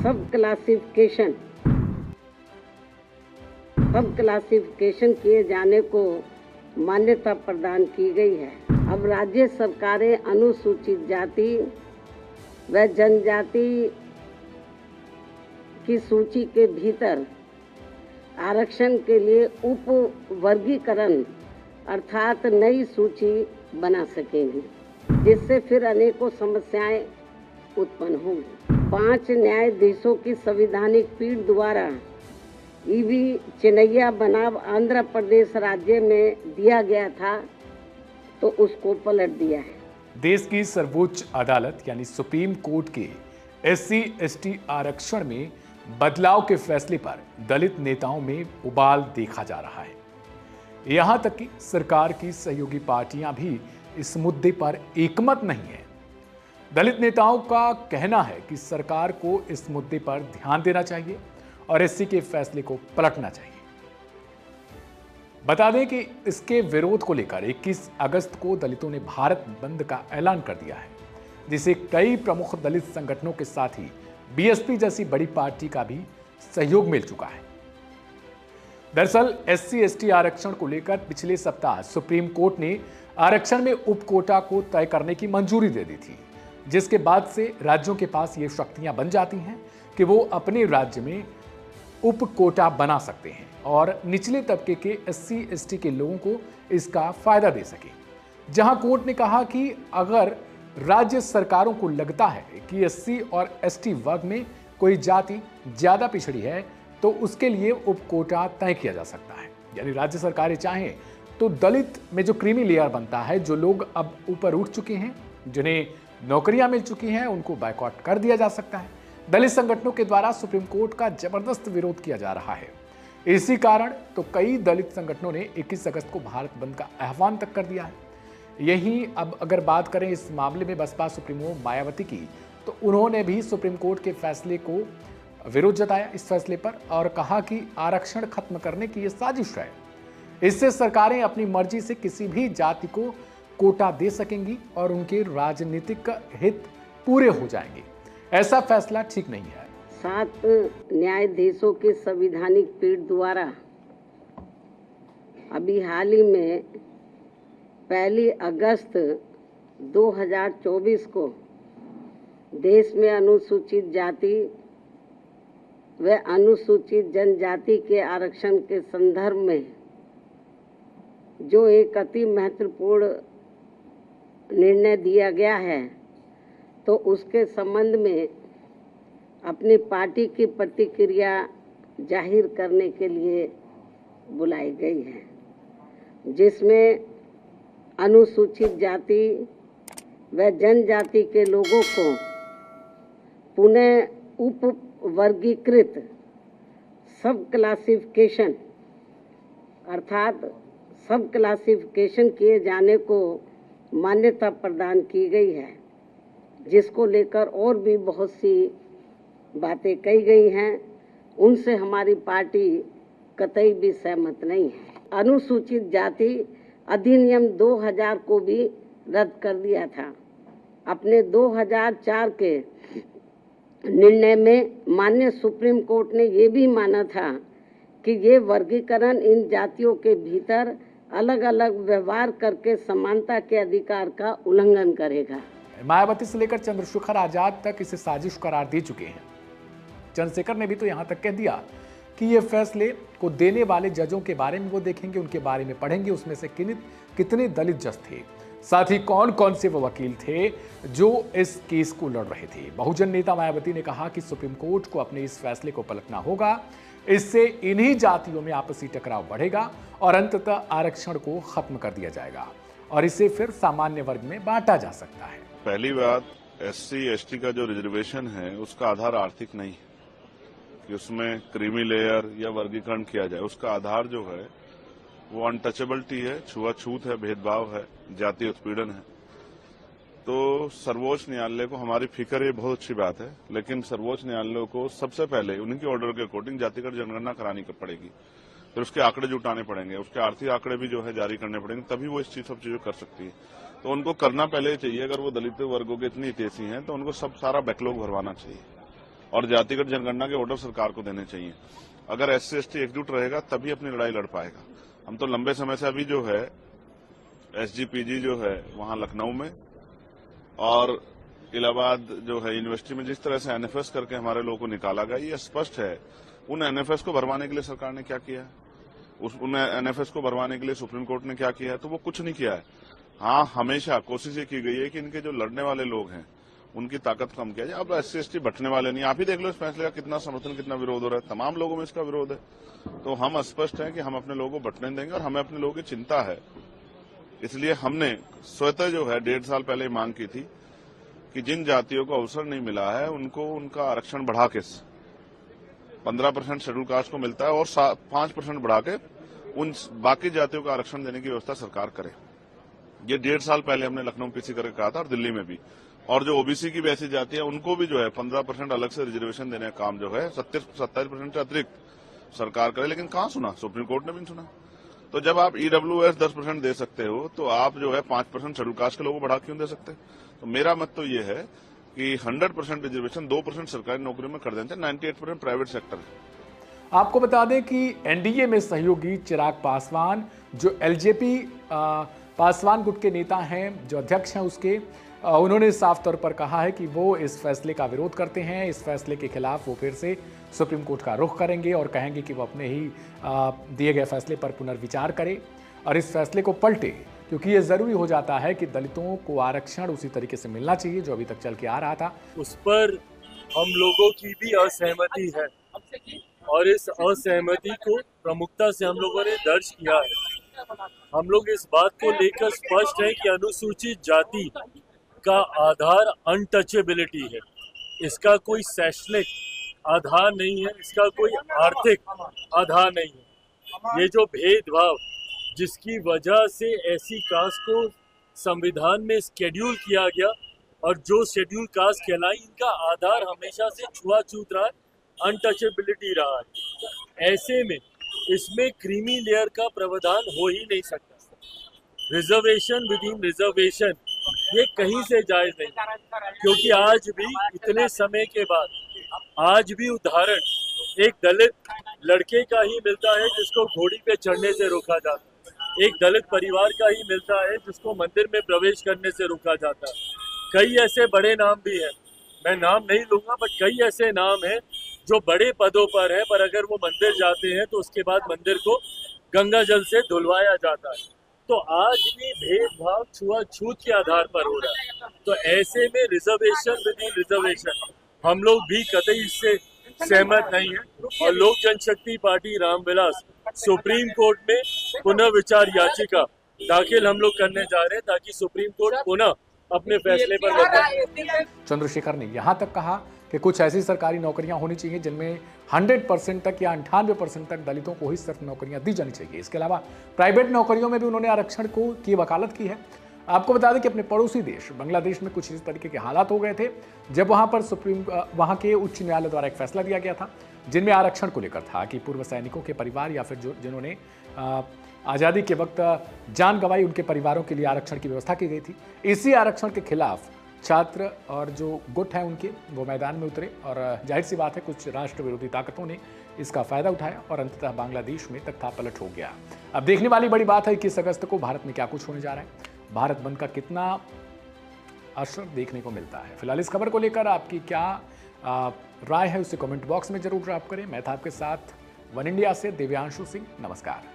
सब क्लासिफिकेशन किए जाने को मान्यता प्रदान की गई है। अब राज्य सरकारें अनुसूचित जाति व जनजाति की सूची के भीतर आरक्षण के लिए उप वर्गीकरण अर्थात नई सूची बना सकेंगी, जिससे फिर अनेकों समस्याएं उत्पन्न होंगी। 5 न्यायाधीशों की संवैधानिक पीठ द्वारा ईवी चिनैया बनाम आंध्र प्रदेश राज्य में दिया गया था, तो उसको पलट दिया है। देश की सर्वोच्च अदालत यानी सुप्रीम कोर्ट के SC/ST आरक्षण में बदलाव के फैसले पर दलित नेताओं में उबाल देखा जा रहा है। यहां तक कि सरकार की सहयोगी पार्टियां भी इस मुद्दे पर एकमत नहीं है। दलित नेताओं का कहना है कि सरकार को इस मुद्दे पर ध्यान देना चाहिए और SC के फैसले को पलटना चाहिए। बता दें कि इसके विरोध को लेकर 21 अगस्त को दलितों ने भारत बंद का ऐलान कर दिया है, जिसे कई प्रमुख दलित संगठनों के साथ ही BSP जैसी बड़ी पार्टी का भी सहयोग मिल चुका है। दरअसल SC/ST आरक्षण को लेकर पिछले सप्ताह सुप्रीम कोर्ट ने आरक्षण में उप कोटा को तय करने की मंजूरी दे दी थी, जिसके बाद से राज्यों के पास ये शक्तियां बन जाती हैं कि वो अपने राज्य में उप कोटा बना सकते हैं और निचले तबके के SC/ST के लोगों को इसका फायदा दे सके। जहां कोर्ट ने कहा कि अगर राज्य सरकारों को लगता है कि SC और ST वर्ग में कोई जाति ज्यादा पिछड़ी है तो उसके लिए उप कोटा तय किया जा सकता है। यानी राज्य सरकारें चाहें तो दलित में जो क्रीमी लेयर बनता है, जो लोग अब ऊपर उठ चुके हैं, जिन्हें नौकरियां मिल चुकी हैं, उनको बायकॉट कर दिया जा सकता है। दलित संगठनों के द्वारा सुप्रीम कोर्ट का जबरदस्त विरोध किया जा रहा है। इसी कारण तो कई दलित संगठनों ने 21 अगस्त को भारत बंद का आह्वान तक कर दिया है। यही अब अगर बात करें इस मामले में बसपा सुप्रीमो मायावती की, तो उन्होंने भी सुप्रीम कोर्ट के फैसले को विरोध जताया इस फैसले पर और कहा कि आरक्षण खत्म करने की ये साजिश है। इससे सरकारें अपनी मर्जी से किसी भी जाति को कोटा दे सकेंगी और उनके राजनीतिक हित पूरे हो जाएंगे। ऐसा फैसला ठीक नहीं है। 7 न्यायाधीशों की संवैधानिक पीठ द्वारा अभी हाल ही में 1 अगस्त 2024 को देश में अनुसूचित जाति व अनुसूचित जनजाति के आरक्षण के संदर्भ में जो एक अति महत्वपूर्ण निर्णय दिया गया है, तो उसके संबंध में अपनी पार्टी की प्रतिक्रिया जाहिर करने के लिए बुलाई गई है, जिसमें अनुसूचित जाति व जनजाति के लोगों को पुनः उप वर्गीकृत सब क्लासिफिकेशन अर्थात सब क्लासिफिकेशन किए जाने को मान्यता प्रदान की गई है, जिसको लेकर और भी बहुत सी बातें कही गई हैं। उनसे हमारी पार्टी कतई भी सहमत नहीं है। अनुसूचित जाति अधिनियम 2000 को भी रद्द कर दिया था। अपने 2004 के निर्णय में माननीय सुप्रीम कोर्ट ने ये भी माना था कि ये वर्गीकरण इन जातियों के भीतर अलग अलग व्यवहार करके समानता के अधिकार का उल्लंघन करेगा। मायावती से लेकर चंद्रशेखर आजाद तक इसे साजिश करार दे चुके हैं। चंद्रशेखर ने भी तो यहां तक कह दिया कि ये फैसले को देने वाले जजों के बारे में वो देखेंगे, उनके बारे में पढ़ेंगे, उसमें से कितने दलित जज थे, साथ ही कौन कौन से वो वकील थे जो इस केस को लड़ रहे थे। बहुजन नेता मायावती ने कहा कि सुप्रीम कोर्ट को अपने इस फैसले को पलटना होगा, इससे इन्हीं जातियों में आपसी टकराव बढ़ेगा और अंततः आरक्षण को खत्म कर दिया जाएगा और इसे फिर सामान्य वर्ग में बांटा जा सकता है। पहली बात, SC/ST का जो रिजर्वेशन है उसका आधार आर्थिक नहीं है कि उसमें क्रीमी लेयर या वर्गीकरण किया जाए। उसका आधार जो है वो अनटचेबिलिटी है, छुआछूत है, भेदभाव है, जातीय उत्पीड़न है। तो सर्वोच्च न्यायालय को हमारी फिक्र, ये बहुत अच्छी बात है, लेकिन सर्वोच्च न्यायालय को सबसे पहले उनके ऑर्डर के अकॉर्डिंग जातिगत जनगणना करानी पड़ेगी, फिर उसके आंकड़े जुटाने पड़ेंगे, उसके आर्थिक आंकड़े भी जो है जारी करने पड़ेंगे, तभी वो इस सब चीजों कर सकती है। तो उनको करना पहले चाहिए, अगर वो दलित वर्गों के इतनी हितैषी हैं तो उनको सब सारा बैकलॉग भरवाना चाहिए और जातिगत जनगणना के ऑर्डर सरकार को देने चाहिए। अगर SC ST एकजुट रहेगा तभी अपनी लड़ाई लड़ पाएगा। हम तो लंबे समय से अभी जो है SGPG जो है वहां लखनऊ में और इलाहाबाद जो है यूनिवर्सिटी में जिस तरह से NFS करके हमारे लोगों को निकाला गया, ये स्पष्ट है उन NFS को भरवाने के लिए सरकार ने क्या किया है, उन NFS को भरवाने के लिए सुप्रीम कोर्ट ने क्या किया है, तो वो कुछ नहीं किया है। हाँ, हमेशा कोशिश ये की गई है कि इनके जो लड़ने वाले लोग हैं उनकी ताकत कम किया जाए। अब SC ST बटने वाले नहीं, आप ही देख लो इस फैसले का कितना समर्थन कितना विरोध हो रहा है, तमाम लोगों में इसका विरोध है। तो हम स्पष्ट हैं कि हम अपने लोगों को बटने देंगे और हमें अपने लोगों की चिंता है। इसलिए हमने स्वतः जो है 1.5 साल पहले मांग की थी कि जिन जातियों को अवसर नहीं मिला है उनको उनका आरक्षण बढ़ा के 15% शेड्यूल कास्ट को मिलता है और 5% बढ़ा के उन बाकी जातियों को आरक्षण देने की व्यवस्था सरकार करे। ये 1.5 साल पहले हमने लखनऊ PC करके कहा था और दिल्ली में भी। और जो OBC की भी ऐसी जाति है उनको भी जो है 15% अलग से रिजर्वेशन देने का काम जो है 27% से अतिरिक्त सरकार करे, लेकिन कहाँ सुना, सुप्रीम कोर्ट ने भी नहीं सुना। तो जब आप EWS 10% दे सकते हो तो आप जो है 5% शेड्यूल कास्ट के लोगों को बढ़ा क्यों दे सकते? तो मेरा मत तो ये है कि 100% रिजर्वेशन 2% सरकारी नौकरियों में कर देते हैं, 98% प्राइवेट सेक्टर है। आपको बता दें कि NDA में सहयोगी चिराग पासवान जो LJP पासवान गुट के नेता हैं, जो अध्यक्ष हैं उसके, उन्होंने साफ तौर पर कहा है कि वो इस फैसले का विरोध करते हैं। इस फैसले के खिलाफ वो फिर से सुप्रीम कोर्ट का रुख करेंगे और कहेंगे कि वो अपने ही दिए गए फैसले पर पुनर्विचार करे और इस फैसले को पलटे, क्योंकि ये जरूरी हो जाता है कि दलितों को आरक्षण उसी तरीके से मिलना चाहिए जो अभी तक चल के आ रहा था। उस पर हम लोगों की भी असहमति है और इस असहमति को प्रमुखता से हम लोगों ने दर्ज किया है। हम लोग इस बात को लेकर स्पष्ट है कि अनुसूचित जाति का आधार अनटचेबिलिटी है। इसका कोई शैक्षणिक आधार नहीं है, इसका कोई आर्थिक आधार नहीं है। ये जो भेदभाव जिसकी वजह से ऐसी कास्ट को संविधान में शेड्यूल किया गया और जो शेड्यूल कास्ट कहलाई, इनका आधार हमेशा से छुआछूत रहा है, अनटचेबिलिटी रहा है। ऐसे में इसमें क्रीमी लेयर का प्रावधान हो ही नहीं सकता। रिजर्वेशन विद इन रिजर्वेशन ये कहीं से जायज नहीं, क्योंकि आज भी इतने समय के बाद आज भी उदाहरण एक दलित लड़के का ही मिलता है जिसको घोड़ी पे चढ़ने से रोका जाता है, एक दलित परिवार का ही मिलता है जिसको मंदिर में प्रवेश करने से रोका जाता है। कई ऐसे बड़े नाम भी हैं, मैं नाम नहीं लूंगा, बट कई ऐसे नाम हैं जो बड़े पदों पर है, पर अगर वो मंदिर जाते हैं तो उसके बाद मंदिर को गंगा जल से धुलवाया जाता है। तो आज भी भेदभाव छुआछूत के आधार पर हो रहा है। तो ऐसे में रिजर्वेशन विद इन रिजर्वेशन हम लोग भी कतई इससे सहमत नहीं है और लोक जनशक्ति पार्टी रामविलास सुप्रीम कोर्ट में पुनर्विचार याचिका दाखिल हम लोग करने जा रहे हैं ताकि सुप्रीम कोर्ट पुनः अपने फैसले पर लौटे। चंद्रशेखर ने यहां तक कहा कि कुछ ऐसी सरकारी नौकरियां होनी चाहिए जिनमें 100% तक या 98% तक दलितों को ही सिर्फ नौकरियां दी जानी चाहिए। इसके अलावा प्राइवेट नौकरियों में भी उन्होंने आरक्षण की वकालत की है। आपको बता दें कि अपने पड़ोसी देश बांग्लादेश में कुछ इस तरीके के हालात हो गए थे जब वहां पर वहां के उच्च न्यायालय द्वारा एक फैसला दिया गया था जिनमें आरक्षण को लेकर था कि पूर्व सैनिकों के परिवार या फिर जिन्होंने आज़ादी के वक्त जान गंवाई, उनके परिवारों के लिए आरक्षण की व्यवस्था की गई थी। इसी आरक्षण के खिलाफ छात्र और जो गुट हैं उनके वो मैदान में उतरे और जाहिर सी बात है कुछ राष्ट्र विरोधी ताकतों ने इसका फायदा उठाया और अंततः बांग्लादेश में तख्तापलट हो गया। अब देखने वाली बड़ी बात है 21 अगस्त को भारत में क्या कुछ होने जा रहा है, भारत बंद का कितना असर देखने को मिलता है। फिलहाल इस खबर को लेकर आपकी क्या राय है उसे कमेंट बॉक्स में जरूर ड्रॉप करें। मैं था आपके साथ वन इंडिया से दिव्यांशु सिंह। नमस्कार।